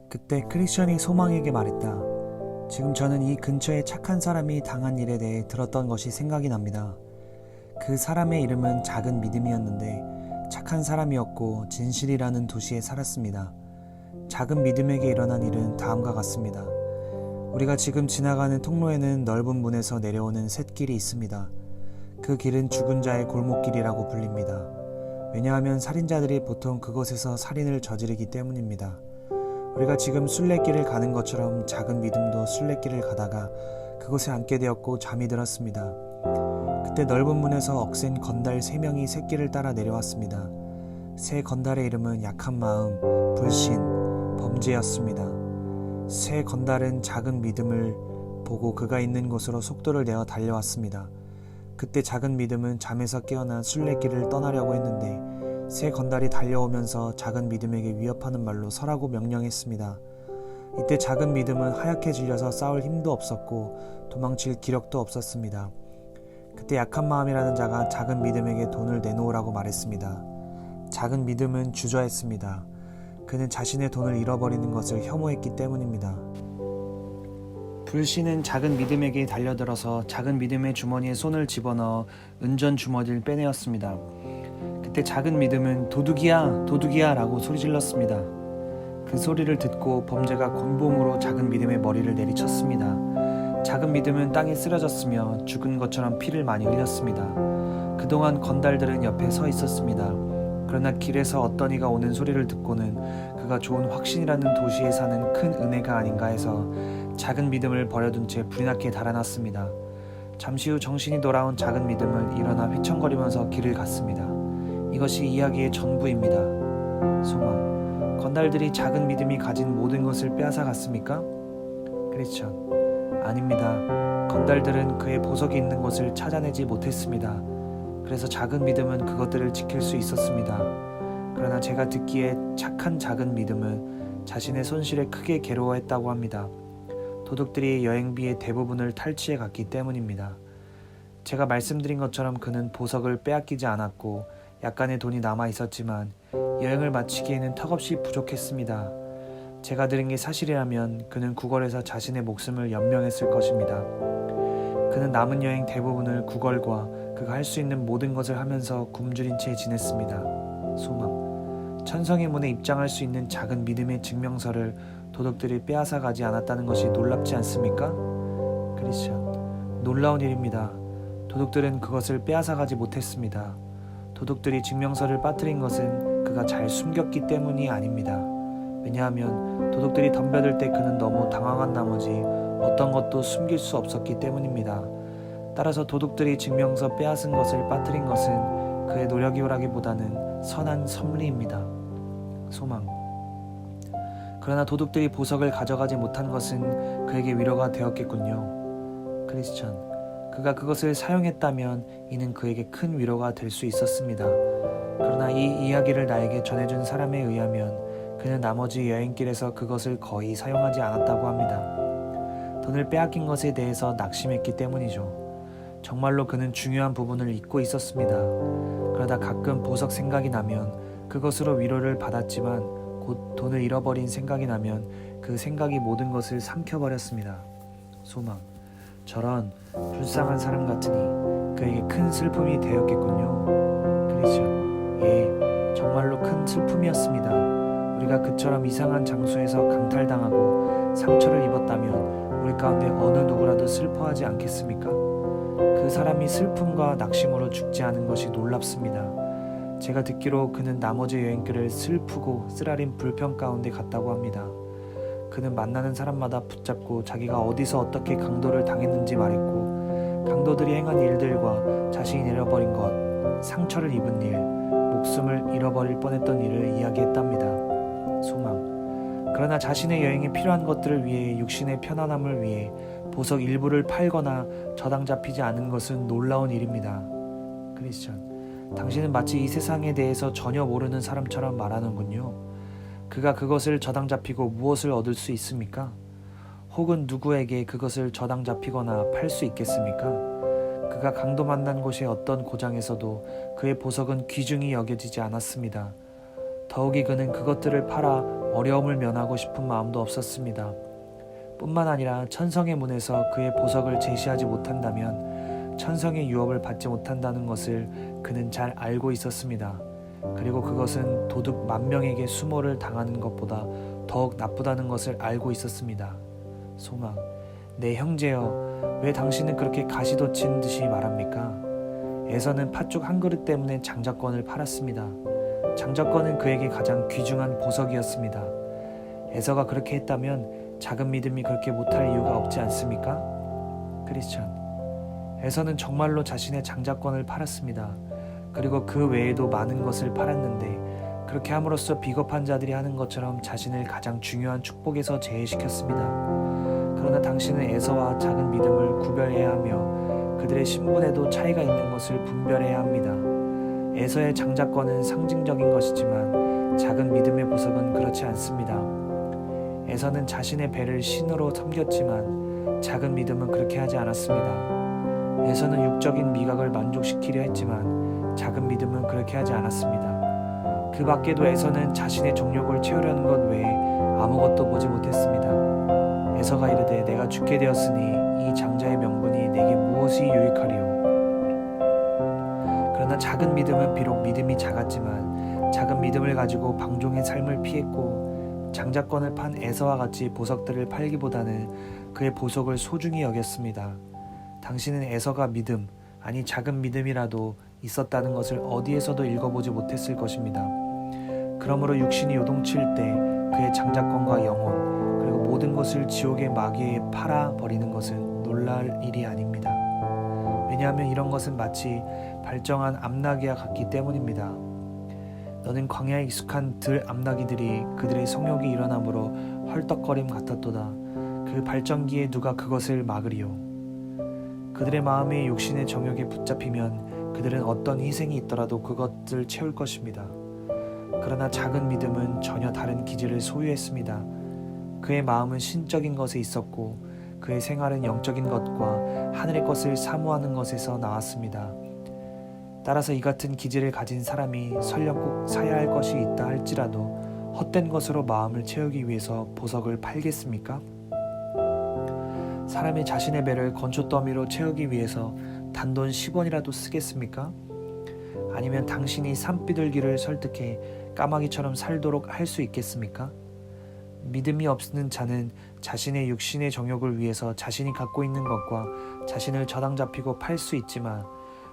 그때 크리스천이 소망에게 말했다. 지금 저는 이 근처에 착한 사람이 당한 일에 대해 들었던 것이 생각이 납니다. 그 사람의 이름은 작은 믿음이었는데 착한 사람이었고 진실이라는 도시에 살았습니다. 작은 믿음에게 일어난 일은 다음과 같습니다. 우리가 지금 지나가는 통로에는 넓은 문에서 내려오는 샛길이 있습니다. 그 길은 죽은 자의 골목길이라고 불립니다. 왜냐하면 살인자들이 보통 그곳에서 살인을 저지르기 때문입니다. 우리가 지금 순례길을 가는 것처럼 작은 믿음도 순례길을 가다가 그곳에 앉게 되었고 잠이 들었습니다. 그때 넓은 문에서 억센 건달 3명이 샛길을 따라 내려왔습니다. 세 건달의 이름은 약한 마음, 불신, 범죄였습니다. 세 건달은 작은 믿음을 보고 그가 있는 곳으로 속도를 내어 달려왔습니다. 그때 작은 믿음은 잠에서 깨어나 순례길을 떠나려고 했는데 세 건달이 달려오면서 작은 믿음에게 위협하는 말로 서라고 명령했습니다. 이때 작은 믿음은 하얗게 질려서 싸울 힘도 없었고 도망칠 기력도 없었습니다. 그때 약한 마음이라는 자가 작은 믿음에게 돈을 내놓으라고 말했습니다. 작은 믿음은 주저했습니다. 그는 자신의 돈을 잃어버리는 것을 혐오했기 때문입니다. 불신은 작은 믿음에게 달려들어서 작은 믿음의 주머니에 손을 집어넣어 은전 주머니를 빼내었습니다. 그때 작은 믿음은 도둑이야, 도둑이야 라고 소리질렀습니다. 그 소리를 듣고 범죄가 곤봉으로 작은 믿음의 머리를 내리쳤습니다. 작은 믿음은 땅에 쓰러졌으며 죽은 것처럼 피를 많이 흘렸습니다. 그동안 건달들은 옆에 서 있었습니다. 그러나 길에서 어떤 이가 오는 소리를 듣고는 그가 좋은 확신이라는 도시에 사는 큰 은혜가 아닌가 해서 작은 믿음을 버려둔 채 불이 나게 달아났습니다. 잠시 후 정신이 돌아온 작은 믿음은 일어나 휘청거리면서 길을 갔습니다. 이것이 이야기의 전부입니다. 소망. 건달들이 작은 믿음이 가진 모든 것을 빼앗아 갔습니까? 크리스천. 아닙니다. 건달들은 그의 보석이 있는 곳을 찾아내지 못했습니다. 그래서 작은 믿음은 그것들을 지킬 수 있었습니다. 그러나 제가 듣기에 착한 작은 믿음은 자신의 손실에 크게 괴로워했다고 합니다. 도둑들이 여행비의 대부분을 탈취해 갔기 때문입니다. 제가 말씀드린 것처럼 그는 보석을 빼앗기지 않았고 약간의 돈이 남아 있었지만 여행을 마치기에는 턱없이 부족했습니다. 제가 들은 게 사실이라면 그는 구걸에서 자신의 목숨을 연명했을 것입니다. 그는 남은 여행 대부분을 구걸과 그가 할 수 있는 모든 것을 하면서 굶주린 채 지냈습니다. 소망. 천성의 문에 입장할 수 있는 작은 믿음의 증명서를 도둑들이 빼앗아 가지 않았다는 것이 놀랍지 않습니까? 크리스천. 놀라운 일입니다. 도둑들은 그것을 빼앗아 가지 못했습니다. 도둑들이 증명서를 빠뜨린 것은 그가 잘 숨겼기 때문이 아닙니다. 왜냐하면 도둑들이 덤벼들 때 그는 너무 당황한 나머지 어떤 것도 숨길 수 없었기 때문입니다. 따라서 도둑들이 증명서 빼앗은 것을 빠뜨린 것은 그의 노력이라기보다는 선한 섭리입니다. 소망. 그러나 도둑들이 보석을 가져가지 못한 것은 그에게 위로가 되었겠군요. 크리스천. 그가 그것을 사용했다면 이는 그에게 큰 위로가 될 수 있었습니다. 그러나 이 이야기를 나에게 전해준 사람에 의하면 그는 나머지 여행길에서 그것을 거의 사용하지 않았다고 합니다. 돈을 빼앗긴 것에 대해서 낙심했기 때문이죠. 정말로 그는 중요한 부분을 잊고 있었습니다. 그러다 가끔 보석 생각이 나면 그것으로 위로를 받았지만 곧 돈을 잃어버린 생각이 나면 그 생각이 모든 것을 삼켜버렸습니다. 소망. 저런 불쌍한 사람 같으니 그에게 큰 슬픔이 되었겠군요. 크리스천. 예, 정말로 큰 슬픔이었습니다. 우리가 그처럼 이상한 장소에서 강탈당하고 상처를 입었다면 우리 가운데 어느 누구라도 슬퍼하지 않겠습니까? 그 사람이 슬픔과 낙심으로 죽지 않은 것이 놀랍습니다. 제가 듣기로 그는 나머지 여행길을 슬프고 쓰라린 불평 가운데 갔다고 합니다. 그는 만나는 사람마다 붙잡고 자기가 어디서 어떻게 강도를 당했는지 말했고 강도들이 행한 일들과 자신이 잃어버린 것, 상처를 입은 일, 목숨을 잃어버릴 뻔했던 일을 이야기했답니다. 소망. 그러나 자신의 여행에 필요한 것들을 위해 육신의 편안함을 위해 보석 일부를 팔거나 저당 잡히지 않은 것은 놀라운 일입니다. 크리스천. 당신은 마치 이 세상에 대해서 전혀 모르는 사람처럼 말하는군요. 그가 그것을 저당 잡히고 무엇을 얻을 수 있습니까? 혹은 누구에게 그것을 저당 잡히거나 팔 수 있겠습니까? 그가 강도 만난 곳의 어떤 고장에서도 그의 보석은 귀중히 여겨지지 않았습니다. 더욱이 그는 그것들을 팔아 어려움을 면하고 싶은 마음도 없었습니다. 뿐만 아니라 천성의 문에서 그의 보석을 제시하지 못한다면 천성의 유업을 받지 못한다는 것을 그는 잘 알고 있었습니다. 그리고 그것은 도둑 10,000명에게 수모를 당하는 것보다 더욱 나쁘다는 것을 알고 있었습니다. 소망, 내 형제여, 왜 당신은 그렇게 가시돋친 듯이 말합니까? 에서는 팥죽 한 그릇 때문에 장자권을 팔았습니다. 장자권은 그에게 가장 귀중한 보석이었습니다. 에서가 그렇게 했다면 작은 믿음이 그렇게 못할 이유가 없지 않습니까? 크리스천, 에서는 정말로 자신의 장자권을 팔았습니다. 그리고 그 외에도 많은 것을 팔았는데 그렇게 함으로써 비겁한 자들이 하는 것처럼 자신을 가장 중요한 축복에서 제외시켰습니다. 그러나 당신은 에서와 작은 믿음을 구별해야 하며 그들의 신분에도 차이가 있는 것을 분별해야 합니다. 에서의 장자권은 상징적인 것이지만 작은 믿음의 보석은 그렇지 않습니다. 에서는 자신의 배를 신으로 섬겼지만 작은 믿음은 그렇게 하지 않았습니다. 에서는 육적인 미각을 만족시키려 했지만 작은 믿음은 그렇게 하지 않았습니다. 그 밖에도 에서는 자신의 정욕을 채우려는 것 외에 아무것도 보지 못했습니다. 에서가 이르되 내가 죽게 되었으니 이 장자의 명분이 내게 무엇이 유익하리요. 그러나 작은 믿음은 비록 믿음이 작았지만 작은 믿음을 가지고 방종의 삶을 피했고 장자권을 판 에서와 같이 보석들을 팔기보다는 그의 보석을 소중히 여겼습니다. 당신은 에서가 믿음, 아니 작은 믿음이라도 있었다는 것을 어디에서도 읽어보지 못했을 것입니다. 그러므로 육신이 요동칠 때 그의 장자권과 영혼 그리고 모든 것을 지옥의 마귀에 팔아버리는 것은 놀랄 일이 아닙니다. 왜냐하면 이런 것은 마치 발정한 암나귀와 같기 때문입니다. 너는 광야에 익숙한 들 암나귀들이 그들의 성욕이 일어나므로 헐떡거림 같았도다. 그 발정기에 누가 그것을 막으리요. 그들의 마음이 육신의 정욕에 붙잡히면 그들은 어떤 희생이 있더라도 그것을 채울 것입니다. 그러나 작은 믿음은 전혀 다른 기질을 소유했습니다. 그의 마음은 신적인 것에 있었고 그의 생활은 영적인 것과 하늘의 것을 사모하는 것에서 나왔습니다. 따라서 이 같은 기질을 가진 사람이 설령 꼭 사야 할 것이 있다 할지라도 헛된 것으로 마음을 채우기 위해서 보석을 팔겠습니까? 사람이 자신의 배를 건초더미로 채우기 위해서 단돈 10원이라도 쓰겠습니까? 아니면 당신이 산비둘기를 설득해 까마귀처럼 살도록 할 수 있겠습니까? 믿음이 없는 자는 자신의 육신의 정욕을 위해서 자신이 갖고 있는 것과 자신을 저당 잡히고 팔 수 있지만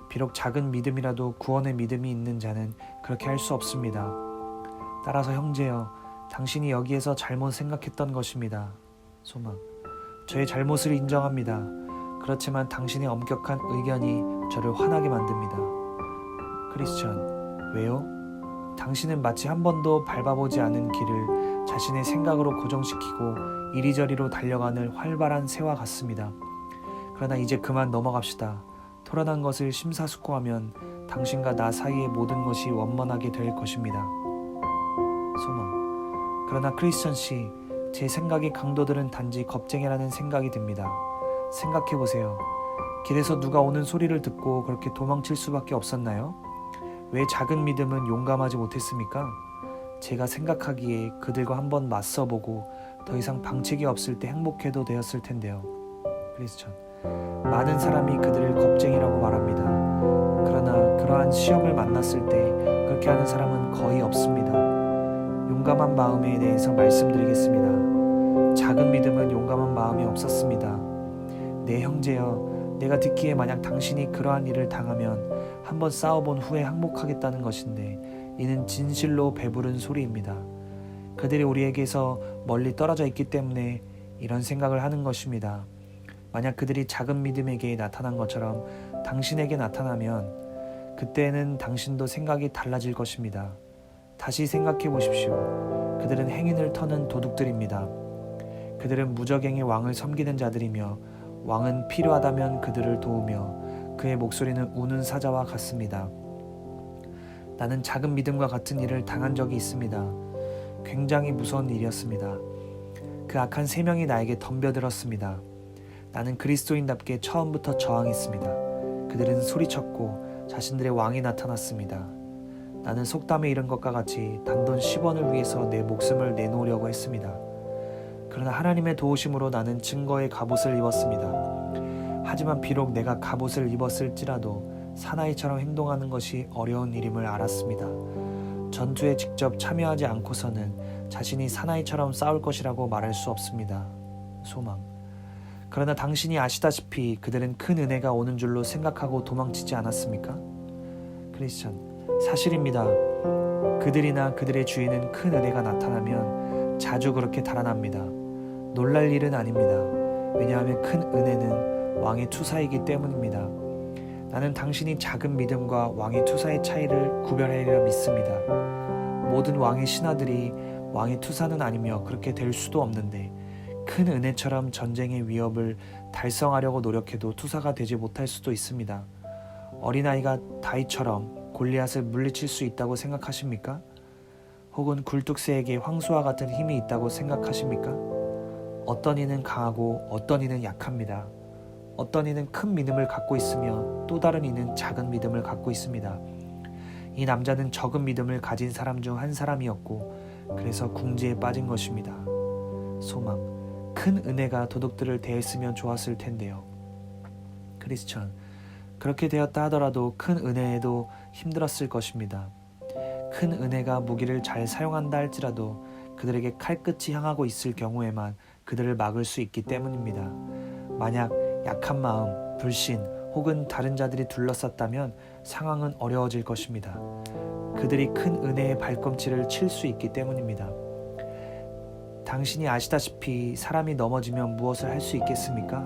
비록 작은 믿음이라도 구원의 믿음이 있는 자는 그렇게 할 수 없습니다. 따라서 형제여, 당신이 여기에서 잘못 생각했던 것입니다. 소망, 저의 잘못을 인정합니다. 그렇지만 당신의 엄격한 의견이 저를 화나게 만듭니다. 크리스천, 왜요? 당신은 마치 한 번도 밟아보지 않은 길을 자신의 생각으로 고정시키고 이리저리로 달려가는 활발한 새와 같습니다. 그러나 이제 그만 넘어갑시다. 토론한 것을 심사숙고하면 당신과 나 사이의 모든 것이 원만하게 될 것입니다. 소망, 그러나 크리스천 씨, 제 생각의 강도들은 단지 겁쟁이라는 생각이 듭니다. 생각해보세요. 길에서 누가 오는 소리를 듣고 그렇게 도망칠 수밖에 없었나요? 왜 작은 믿음은 용감하지 못했습니까? 제가 생각하기에 그들과 한번 맞서보고 더 이상 방책이 없을 때 행복해도 되었을 텐데요. 크리스천, 많은 사람이 그들을 겁쟁이라고 말합니다. 그러나 그러한 시험을 만났을 때 그렇게 하는 사람은 거의 없습니다. 용감한 마음에 대해서 말씀드리겠습니다. 작은 믿음은 용감한 마음이 없었습니다. 내 형제여, 내가 듣기에 만약 당신이 그러한 일을 당하면 한번 싸워본 후에 항복하겠다는 것인데 이는 진실로 배부른 소리입니다. 그들이 우리에게서 멀리 떨어져 있기 때문에 이런 생각을 하는 것입니다. 만약 그들이 작은 믿음에게 나타난 것처럼 당신에게 나타나면 그때는 당신도 생각이 달라질 것입니다. 다시 생각해 보십시오. 그들은 행인을 터는 도둑들입니다. 그들은 무적행의 왕을 섬기는 자들이며 왕은 필요하다면 그들을 도우며 그의 목소리는 우는 사자와 같습니다. 나는 작은 믿음과 같은 일을 당한 적이 있습니다. 굉장히 무서운 일이었습니다. 그 악한 3명이 나에게 덤벼들었습니다. 나는 그리스도인답게 처음부터 저항했습니다. 그들은 소리쳤고 자신들의 왕이 나타났습니다. 나는 속담에 이른 것과 같이 단돈 10원을 위해서 내 목숨을 내놓으려고 했습니다. 그러나 하나님의 도우심으로 나는 증거의 갑옷을 입었습니다. 하지만 비록 내가 갑옷을 입었을지라도 사나이처럼 행동하는 것이 어려운 일임을 알았습니다. 전투에 직접 참여하지 않고서는 자신이 사나이처럼 싸울 것이라고 말할 수 없습니다. 소망. 그러나 당신이 아시다시피 그들은 큰 은혜가 오는 줄로 생각하고 도망치지 않았습니까? 크리스천. 사실입니다. 그들이나 그들의 주위는 큰 은혜가 나타나면 자주 그렇게 달아납니다. 놀랄 일은 아닙니다. 왜냐하면 큰 은혜는 왕의 투사이기 때문입니다. 나는 당신이 작은 믿음과 왕의 투사의 차이를 구별하리라 믿습니다. 모든 왕의 신하들이 왕의 투사는 아니며 그렇게 될 수도 없는데 큰 은혜처럼 전쟁의 위협을 달성하려고 노력해도 투사가 되지 못할 수도 있습니다. 어린아이가 다윗처럼 골리앗을 물리칠 수 있다고 생각하십니까? 혹은 굴뚝새에게 황소와 같은 힘이 있다고 생각하십니까? 어떤 이는 강하고 어떤 이는 약합니다. 어떤 이는 큰 믿음을 갖고 있으며 또 다른 이는 작은 믿음을 갖고 있습니다. 이 남자는 적은 믿음을 가진 사람 중 한 사람이었고 그래서 궁지에 빠진 것입니다. 소망. 큰 은혜가 도둑들을 대했으면 좋았을 텐데요. 크리스천. 그렇게 되었다 하더라도 큰 은혜에도 힘들었을 것입니다. 큰 은혜가 무기를 잘 사용한다 할지라도 그들에게 칼끝이 향하고 있을 경우에만 그들을 막을 수 있기 때문입니다. 만약 약한 마음, 불신 혹은 다른 자들이 둘러쌌다면 상황은 어려워질 것입니다. 그들이 큰 은혜의 발꿈치를 칠 수 있기 때문입니다. 당신이 아시다시피 사람이 넘어지면 무엇을 할 수 있겠습니까?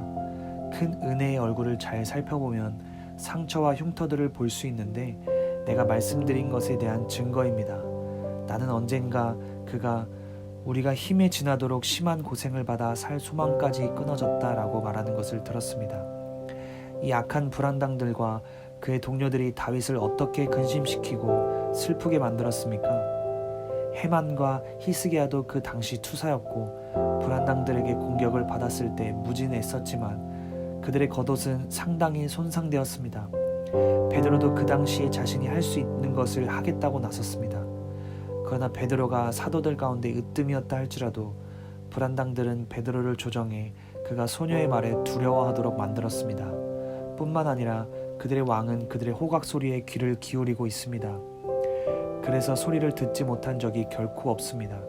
큰 은혜의 얼굴을 잘 살펴보면 상처와 흉터들을 볼 수 있는데 내가 말씀드린 것에 대한 증거입니다. 나는 언젠가 우리가 힘에 지나도록 심한 고생을 받아 살 소망까지 끊어졌다라고 말하는 것을 들었습니다. 이 악한 불안당들과 그의 동료들이 다윗을 어떻게 근심시키고 슬프게 만들었습니까? 해만과 히스기야도 그 당시 투사였고 불안당들에게 공격을 받았을 때 무진했었지만 그들의 겉옷은 상당히 손상되었습니다. 베드로도 그 당시에 자신이 할 수 있는 것을 하겠다고 나섰습니다. 그러나 베드로가 사도들 가운데 으뜸이었다 할지라도 불안당들은 베드로를 조정해 그가 소녀의 말에 두려워하도록 만들었습니다. 뿐만 아니라 그들의 왕은 그들의 호각 소리에 귀를 기울이고 있습니다. 그래서 소리를 듣지 못한 적이 결코 없습니다.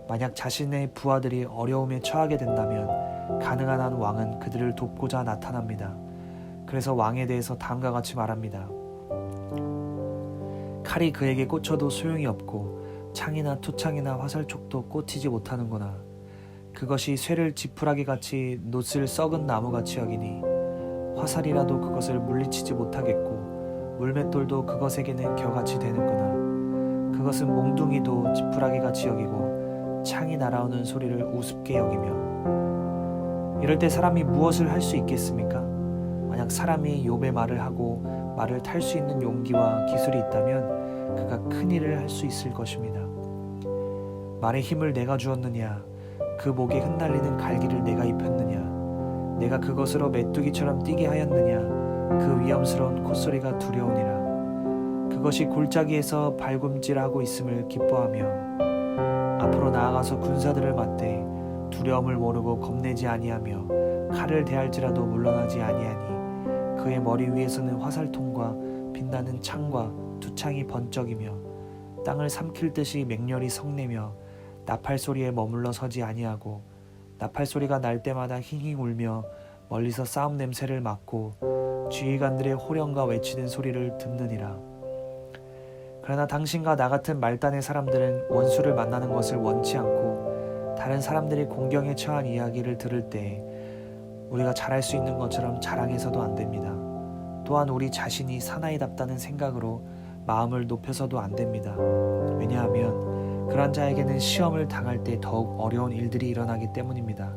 만약 자신의 부하들이 어려움에 처하게 된다면 가능한 한 왕은 그들을 돕고자 나타납니다. 그래서 왕에 대해서 다음과 같이 말합니다. 칼이 그에게 꽂혀도 소용이 없고 창이나 투창이나 화살촉도 꽂히지 못하는구나. 그것이 쇠를 지푸라기같이 놋을 썩은 나무같이 여기니 화살이라도 그것을 물리치지 못하겠고 물맷돌도 그것에게는 겨같이 되는구나. 그것은 몽둥이도 지푸라기같이 여기고 창이 날아오는 소리를 우습게 여기며. 이럴 때 사람이 무엇을 할 수 있겠습니까? 만약 사람이 욥의 말을 하고 말을 탈 수 있는 용기와 기술이 있다면 그가 큰 일을 할 수 있을 것입니다. 말의 힘을 내가 주었느냐? 그 목에 흩날리는 갈기를 내가 입혔느냐? 내가 그것으로 메뚜기처럼 뛰게 하였느냐? 그 위험스러운 콧소리가 두려우니라. 그것이 골짜기에서 발꿈질하고 있음을 기뻐하며 앞으로 나아가서 군사들을 맞대 두려움을 모르고 겁내지 아니하며 칼을 대할지라도 물러나지 아니하니 그의 머리 위에서는 화살통과 빛나는 창과 두창이 번쩍이며 땅을 삼킬 듯이 맹렬히 성내며 나팔 소리에 머물러 서지 아니하고 나팔 소리가 날 때마다 힝힝 울며 멀리서 싸움 냄새를 맡고 지휘관들의 호령과 외치는 소리를 듣느니라. 그러나 당신과 나 같은 말단의 사람들은 원수를 만나는 것을 원치 않고 다른 사람들이 공경에 처한 이야기를 들을 때 우리가 잘할 수 있는 것처럼 자랑해서도 안 됩니다. 또한 우리 자신이 사나이답다는 생각으로 마음을 높여서도 안 됩니다. 왜냐하면 그런 자에게는 시험을 당할 때 더욱 어려운 일들이 일어나기 때문입니다.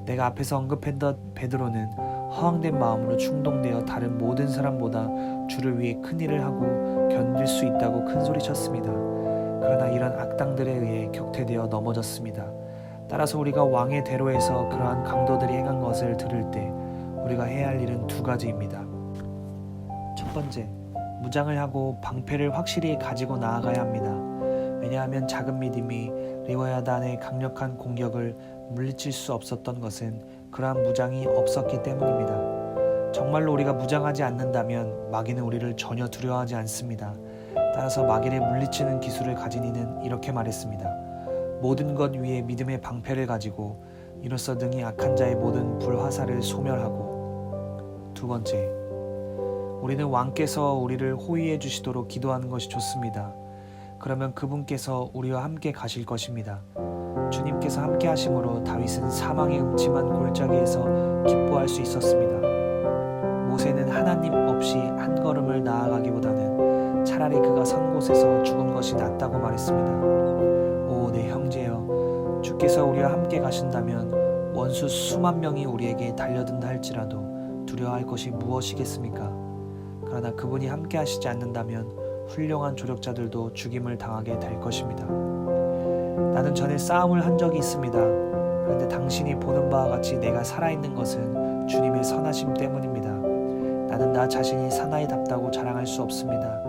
내가 앞에서 언급했던 베드로는 허황된 마음으로 충동되어 다른 모든 사람보다 주를 위해 큰 일을 하고 견딜 수 있다고 큰소리쳤습니다. 그러나 이런 악당들에 의해 격퇴되어 넘어졌습니다. 따라서 우리가 왕의 대로에서 그러한 강도들이 행한 것을 들을 때 우리가 해야 할 일은 두 가지입니다. 첫 번째, 무장을 하고 방패를 확실히 가지고 나아가야 합니다. 왜냐하면 작은 믿음이 리워야단의 강력한 공격을 물리칠 수 없었던 것은 그러한 무장이 없었기 때문입니다. 정말로 우리가 무장하지 않는다면 마귀는 우리를 전혀 두려워하지 않습니다. 따라서 마귀를 물리치는 기술을 가진 이는 이렇게 말했습니다. 모든 것 위에 믿음의 방패를 가지고 이로써 능히 악한 자의 모든 불화살을 소멸하고. 두 번째, 우리는 왕께서 우리를 호위해 주시도록 기도하는 것이 좋습니다. 그러면 그분께서 우리와 함께 가실 것입니다. 주님께서 함께 하심으로 다윗은 사망의 음침한 골짜기에서 기뻐할 수 있었습니다. 모세는 하나님 없이 한 걸음을 나아가기보다는 차라리 그가 선 곳에서 죽은 것이 낫다고 말했습니다. 오, 내 형제여, 주께서 우리와 함께 가신다면 원수 수만 명이 우리에게 달려든다 할지라도 두려워할 것이 무엇이겠습니까? 그러나 그분이 함께 하시지 않는다면 훌륭한 조력자들도 죽임을 당하게 될 것입니다. 나는 전에 싸움을 한 적이 있습니다. 그런데 당신이 보는 바와 같이 내가 살아있는 것은 주님의 선하심 때문입니다. 나는 나 자신이 사나이답다고 자랑할 수 없습니다.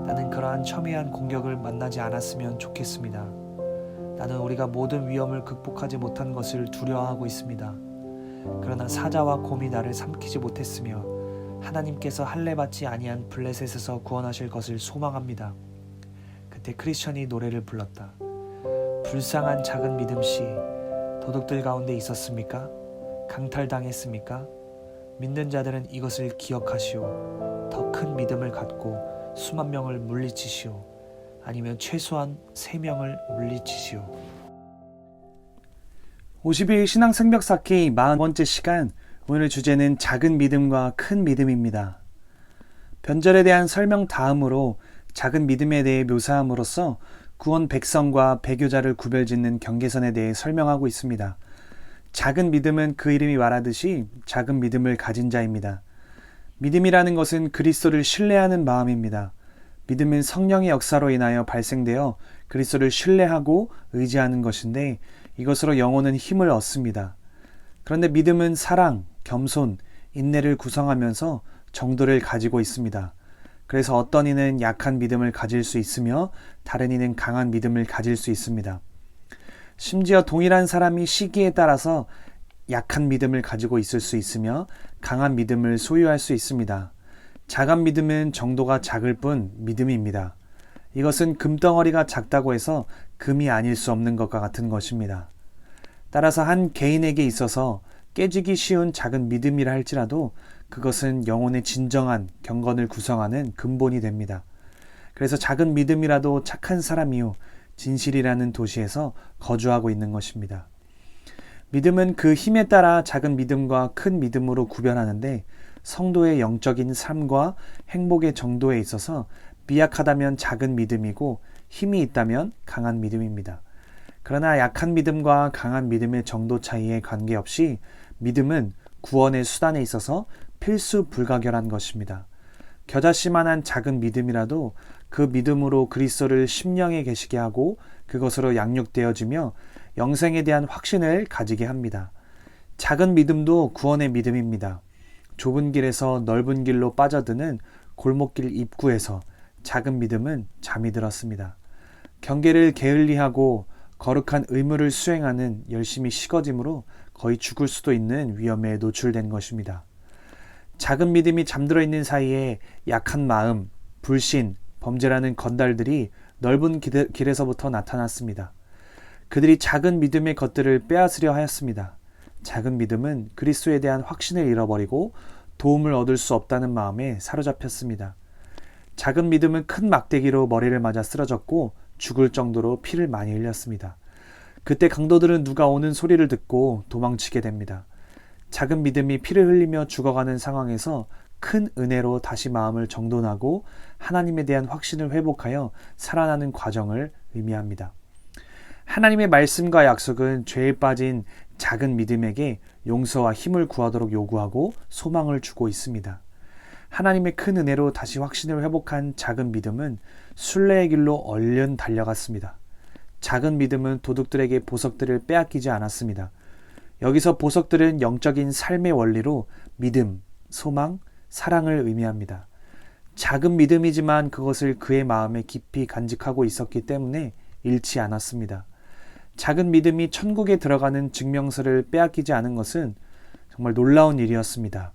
나는 그러한 첨예한 공격을 만나지 않았으면 좋겠습니다. 나는 우리가 모든 위험을 극복하지 못한 것을 두려워하고 있습니다. 그러나 사자와 곰이 나를 삼키지 못했으며 하나님께서 할례받지 아니한 블레셋에서 구원하실 것을 소망합니다. 그때 크리스천이 노래를 불렀다. 불쌍한 작은 믿음씨, 도둑들 가운데 있었습니까? 강탈당했습니까? 믿는 자들은 이것을 기억하시오. 더 큰 믿음을 갖고 수만 명을 물리치시오. 아니면 최소한 3명을 물리치시오. 50일 신앙 생벽 쌓기 40번째 시간, 오늘 주제는 작은 믿음과 큰 믿음입니다. 변절에 대한 설명 다음으로 작은 믿음에 대해 묘사함으로써 구원 백성과 배교자를 구별짓는 경계선에 대해 설명하고 있습니다. 작은 믿음은 그 이름이 말하듯이 작은 믿음을 가진 자입니다. 믿음이라는 것은 그리스도를 신뢰하는 마음입니다. 믿음은 성령의 역사로 인하여 발생되어 그리스도를 신뢰하고 의지하는 것인데 이것으로 영혼은 힘을 얻습니다. 그런데 믿음은 사랑, 겸손, 인내를 구성하면서 정도를 가지고 있습니다. 그래서 어떤 이는 약한 믿음을 가질 수 있으며 다른 이는 강한 믿음을 가질 수 있습니다. 심지어 동일한 사람이 시기에 따라서 약한 믿음을 가지고 있을 수 있으며 강한 믿음을 소유할 수 있습니다. 작은 믿음은 정도가 작을 뿐 믿음입니다. 이것은 금덩어리가 작다고 해서 금이 아닐 수 없는 것과 같은 것입니다. 따라서 한 개인에게 있어서 깨지기 쉬운 작은 믿음이라 할지라도 그것은 영혼의 진정한 경건을 구성하는 근본이 됩니다. 그래서 작은 믿음이라도 착한 사람이요 진실이라는 도시에서 거주하고 있는 것입니다. 믿음은 그 힘에 따라 작은 믿음과 큰 믿음으로 구별하는데 성도의 영적인 삶과 행복의 정도에 있어서 미약하다면 작은 믿음이고 힘이 있다면 강한 믿음입니다. 그러나 약한 믿음과 강한 믿음의 정도 차이에 관계없이 믿음은 구원의 수단에 있어서 필수 불가결한 것입니다. 겨자씨만한 작은 믿음이라도 그 믿음으로 그리스도를 심령에 계시게 하고 그것으로 양육되어지며 영생에 대한 확신을 가지게 합니다. 작은 믿음도 구원의 믿음입니다. 좁은 길에서 넓은 길로 빠져드는 골목길 입구에서 작은 믿음은 잠이 들었습니다. 경계를 게을리하고 거룩한 의무를 수행하는 열심히 식어짐으로 거의 죽을 수도 있는 위험에 노출된 것입니다. 작은 믿음이 잠들어 있는 사이에 약한 마음, 불신, 범죄라는 건달들이 넓은 길에서부터 나타났습니다. 그들이 작은 믿음의 것들을 빼앗으려 하였습니다. 작은 믿음은 그리스도에 대한 확신을 잃어버리고 도움을 얻을 수 없다는 마음에 사로잡혔습니다. 작은 믿음은 큰 막대기로 머리를 맞아 쓰러졌고 죽을 정도로 피를 많이 흘렸습니다. 그때 강도들은 누가 오는 소리를 듣고 도망치게 됩니다. 작은 믿음이 피를 흘리며 죽어가는 상황에서 큰 은혜로 다시 마음을 정돈하고 하나님에 대한 확신을 회복하여 살아나는 과정을 의미합니다. 하나님의 말씀과 약속은 죄에 빠진 작은 믿음에게 용서와 힘을 구하도록 요구하고 소망을 주고 있습니다. 하나님의 큰 은혜로 다시 확신을 회복한 작은 믿음은 순례의 길로 얼른 달려갔습니다. 작은 믿음은 도둑들에게 보석들을 빼앗기지 않았습니다. 여기서 보석들은 영적인 삶의 원리로 믿음, 소망, 사랑을 의미합니다. 작은 믿음이지만 그것을 그의 마음에 깊이 간직하고 있었기 때문에 잃지 않았습니다. 작은 믿음이 천국에 들어가는 증명서를 빼앗기지 않은 것은 정말 놀라운 일이었습니다.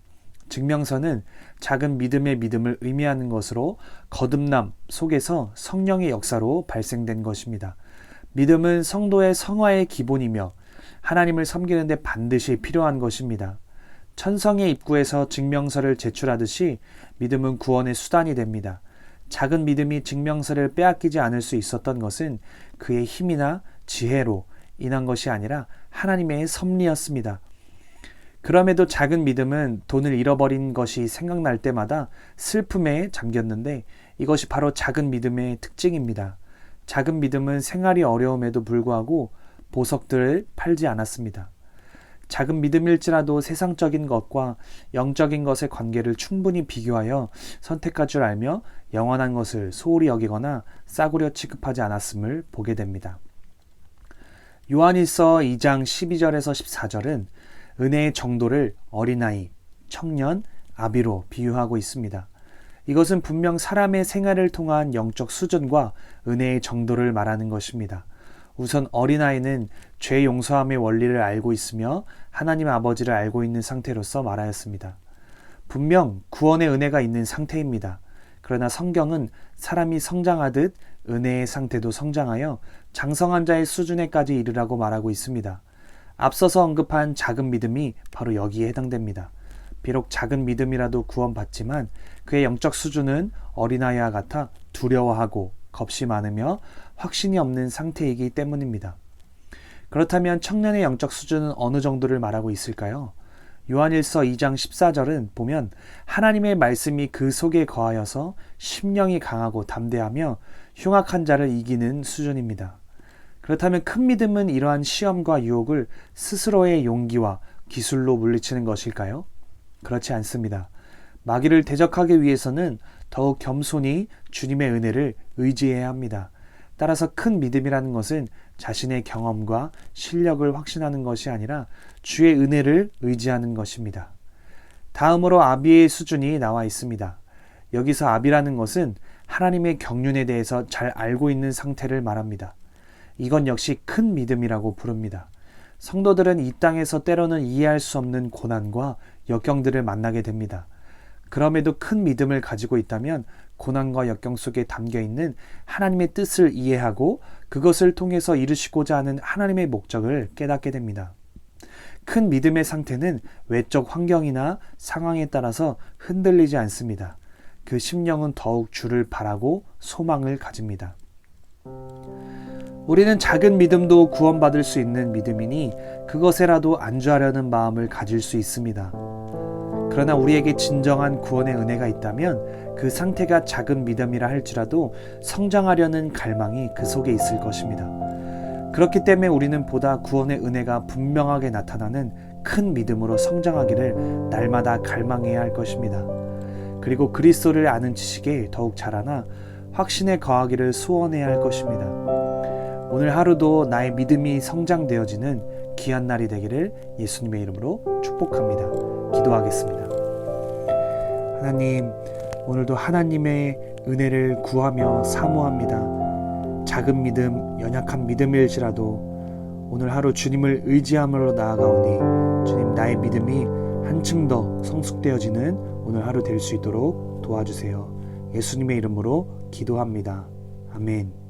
증명서는 작은 믿음의 믿음을 의미하는 것으로 거듭남 속에서 성령의 역사로 발생된 것입니다. 믿음은 성도의 성화의 기본이며 하나님을 섬기는 데 반드시 필요한 것입니다. 천성의 입구에서 증명서를 제출하듯이 믿음은 구원의 수단이 됩니다. 작은 믿음이 증명서를 빼앗기지 않을 수 있었던 것은 그의 힘이나 지혜로 인한 것이 아니라 하나님의 섭리였습니다. 그럼에도 작은 믿음은 돈을 잃어버린 것이 생각날 때마다 슬픔에 잠겼는데 이것이 바로 작은 믿음의 특징입니다. 작은 믿음은 생활이 어려움에도 불구하고 보석들을 팔지 않았습니다. 작은 믿음일지라도 세상적인 것과 영적인 것의 관계를 충분히 비교하여 선택할 줄 알며 영원한 것을 소홀히 여기거나 싸구려 취급하지 않았음을 보게 됩니다. 요한일서 2장 12절에서 14절은 은혜의 정도를 어린아이, 청년, 아비로 비유하고 있습니다. 이것은 분명 사람의 생활을 통한 영적 수준과 은혜의 정도를 말하는 것입니다. 우선 어린아이는 죄 용서함의 원리를 알고 있으며 하나님 아버지를 알고 있는 상태로서 말하였습니다. 분명 구원의 은혜가 있는 상태입니다. 그러나 성경은 사람이 성장하듯 은혜의 상태도 성장하여 장성한 자의 수준에까지 이르라고 말하고 있습니다. 앞서서 언급한 작은 믿음이 바로 여기에 해당됩니다. 비록 작은 믿음이라도 구원받지만 그의 영적 수준은 어린아이와 같아 두려워하고 겁이 많으며 확신이 없는 상태이기 때문입니다. 그렇다면 청년의 영적 수준은 어느 정도를 말하고 있을까요? 요한일서 2장 14절은 보면 하나님의 말씀이 그 속에 거하여서 심령이 강하고 담대하며 흉악한 자를 이기는 수준입니다. 그렇다면 큰 믿음은 이러한 시험과 유혹을 스스로의 용기와 기술로 물리치는 것일까요? 그렇지 않습니다. 마귀를 대적하기 위해서는 더욱 겸손히 주님의 은혜를 의지해야 합니다. 따라서 큰 믿음이라는 것은 자신의 경험과 실력을 확신하는 것이 아니라 주의 은혜를 의지하는 것입니다. 다음으로 아비의 수준이 나와 있습니다. 여기서 아비라는 것은 하나님의 경륜에 대해서 잘 알고 있는 상태를 말합니다. 이건 역시 큰 믿음이라고 부릅니다. 성도들은 이 땅에서 때로는 이해할 수 없는 고난과 역경들을 만나게 됩니다. 그럼에도 큰 믿음을 가지고 있다면 고난과 역경 속에 담겨있는 하나님의 뜻을 이해하고 그것을 통해서 이루시고자 하는 하나님의 목적을 깨닫게 됩니다. 큰 믿음의 상태는 외적 환경이나 상황에 따라서 흔들리지 않습니다. 그 심령은 더욱 주를 바라고 소망을 가집니다. 우리는 작은 믿음도 구원받을 수 있는 믿음이니 그것에라도 안주하려는 마음을 가질 수 있습니다. 그러나 우리에게 진정한 구원의 은혜가 있다면 그 상태가 작은 믿음이라 할지라도 성장하려는 갈망이 그 속에 있을 것입니다. 그렇기 때문에 우리는 보다 구원의 은혜가 분명하게 나타나는 큰 믿음으로 성장하기를 날마다 갈망해야 할 것입니다. 그리고 그리스도를 아는 지식에 더욱 자라나 확신에 거하기를 소원해야 할 것입니다. 오늘 하루도 나의 믿음이 성장되어지는 귀한 날이 되기를 예수님의 이름으로 축복합니다. 기도하겠습니다. 하나님, 오늘도 하나님의 은혜를 구하며 사모합니다. 작은 믿음, 연약한 믿음일지라도 오늘 하루 주님을 의지함으로 나아가오니 주님, 나의 믿음이 한층 더 성숙되어지는 오늘 하루 될 수 있도록 도와주세요. 예수님의 이름으로 기도합니다. 아멘.